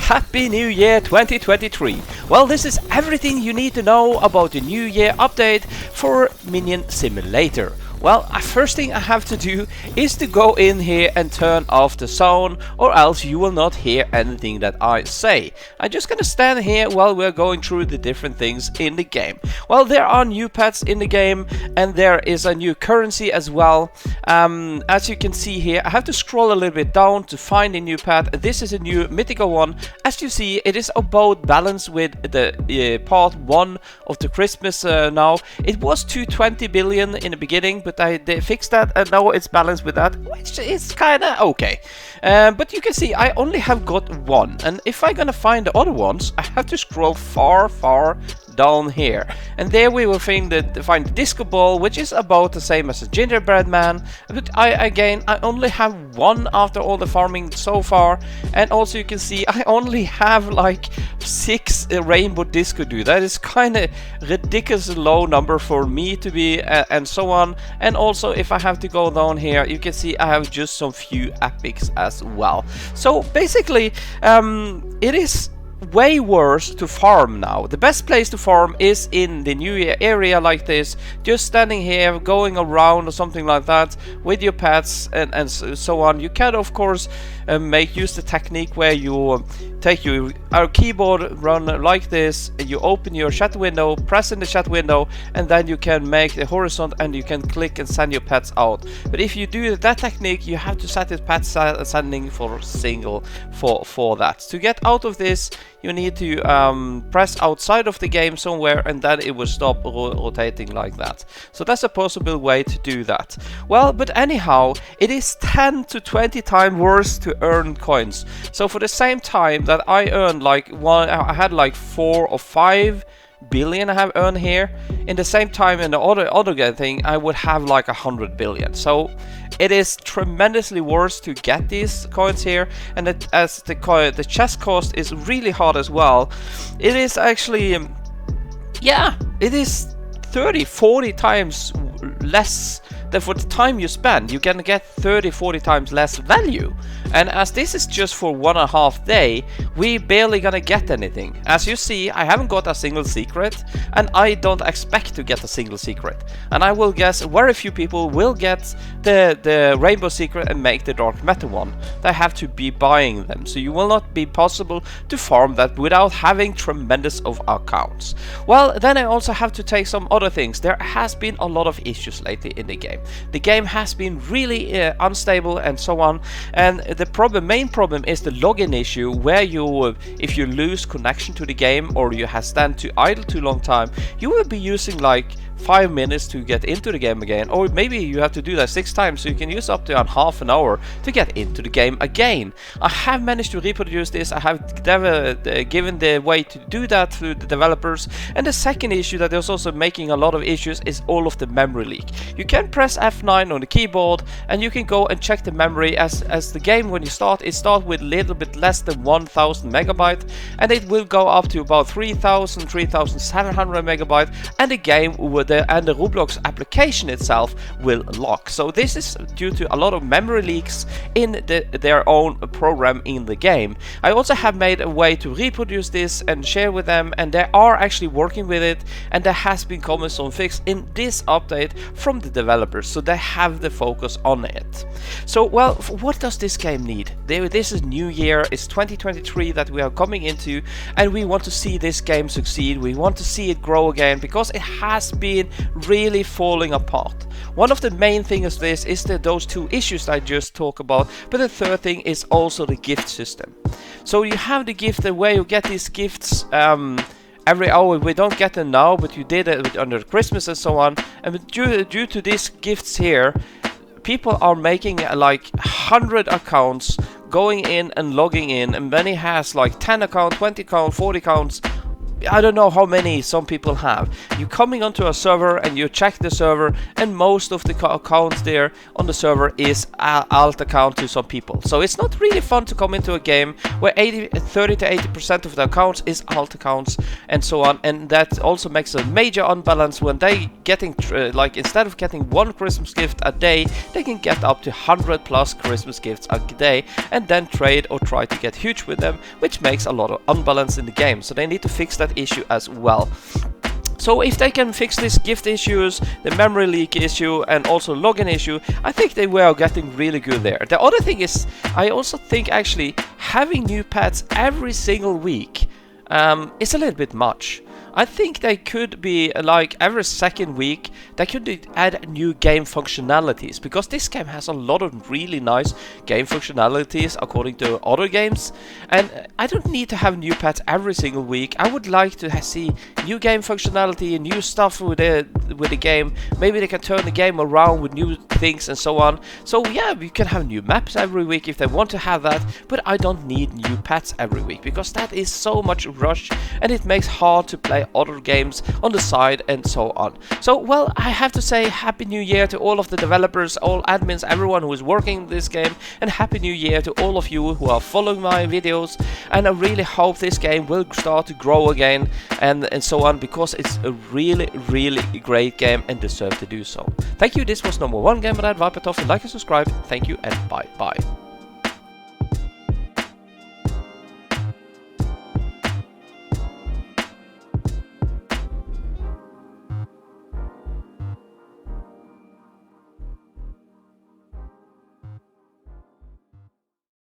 Happy New Year 2023! Well, this is everything you need to know about the New Year update for Minion Simulator. Well, first thing I have to do is to go in here and turn off the sound, or else you will not hear anything that I say. I'm just gonna stand here while we're going through the different things in the game. Well, there are new pets in the game, and there is a new currency as well. As you can see here, I have to scroll a little bit down to find a new pet. This is a new mythical one. As you see, it is about balanced with the part 1 of the Christmas now. It was 220 billion in the beginning, but they fixed that and now it's balanced with that, which is kinda okay. But you can see I only have got one, and if I'm gonna find the other ones, I have to scroll far down here, and there we will find the disco ball, which is about the same as a gingerbread man, but I only have one after all the farming so far. And also you can see I only have like 6 rainbow disco dude. That is kind of ridiculous low number for me to be, and so on. And also if I have to go down here, you can see I have just some few epics as well. So basically it is way worse to farm now. The best place to farm is in the New Year area like this, just standing here, going around or something like that with your pets and so on. You can of course use the technique where you take your keyboard, run like this, and you open your chat window, press in the chat window, and then you can make the horizon and you can click and send your pets out. But if you do that technique, you have to set it pet sending for single for that. To get out of this, you need to press outside of the game somewhere, and then it will stop rotating like that. So that's a possible way to do that. Well, but anyhow, it is 10 to 20 times worse to earn coins. So for the same time that I earned like I had like 4 or 5 billion I have earned here, in the same time in the other thing I would have like 100 billion. So it is tremendously worse to get these coins here, and as the chest cost is really hard as well. It is actually yeah, it is 30-40 times less than for the time you spend. You can get 30-40 times less value, and as this is just for 1.5 day, we barely gonna get anything. As you see, I haven't got a single secret, and I don't expect to get a single secret, and I will guess very few people will get the rainbow secret and make the dark matter one. They have to be buying them, so you will not be possible to farm that without having tremendous of accounts. Well, then I also have to take some other things. There has been a lot of issues lately in the game. The game has been really unstable and so on, and the main problem is the login issue, where if you lose connection to the game or you have stand to idle too long time, you will be using like 5 minutes to get into the game again, or maybe you have to do that 6 times, so you can use up to half an hour to get into the game again. I have managed to reproduce this. I have given the way to do that to the developers. And the second issue that is also making a lot of issues is all of the memory leak. You can press F9 on the keyboard and you can go and check the memory. As the game, when you start, it starts with a little bit less than 1000 megabyte, and it will go up to about 3700 megabyte, and the game would the Roblox application itself will lock. So this is due to a lot of memory leaks in their own program in the game. I also have made a way to reproduce this and share with them, and they are actually working with it, and there has been coming some fix in this update from the developers, so they have the focus on it. So well, what does this game need? This is New Year, it's 2023 that we are coming into, and we want to see this game succeed. We want to see it grow again, because it has been really falling apart. One of the main things of this is those 2 issues I just talked about, but the third thing is also the gift system. So you have the gift, the way you get these gifts every hour. We don't get them now, but you did it under Christmas and so on, and due to these gifts here, people are making like 100 accounts, going in and logging in, and many has like 10 accounts, 20 accounts, 40 accounts, I don't know how many some people have. You're coming onto a server and you check the server, and most of the accounts there on the server is alt account to some people. So it's not really fun to come into a game where 30 to 80% of the accounts is alt accounts and so on, and that also makes a major unbalance when they getting like, instead of getting one Christmas gift a day, they can get up to 100 plus Christmas gifts a day and then trade or try to get huge with them, which makes a lot of unbalance in the game. So they need to fix that issue as well. So if they can fix these gift issues, the memory leak issue, and also login issue, I think they were getting really good there. The other thing is, I also think actually having new pets every single week is a little bit much. I think they could be like every second week they could add new game functionalities, because this game has a lot of really nice game functionalities according to other games, and I don't need to have new pets every single week. I would like to see new game functionality and new stuff with the game. Maybe they can turn the game around with new things and so on. So yeah, we can have new maps every week if they want to have that, but I don't need new pets every week, because that is so much rush and it makes hard to play other games on the side and so on. So well, I have to say Happy New Year to all of the developers, all admins, everyone who is working this game, and Happy New Year to all of you who are following my videos, and I really hope this game will start to grow again and so on, because it's a really great game and deserve to do so. Thank you. This was number 1 Gamer Dad Vipertoff. Like and subscribe. Thank you and bye.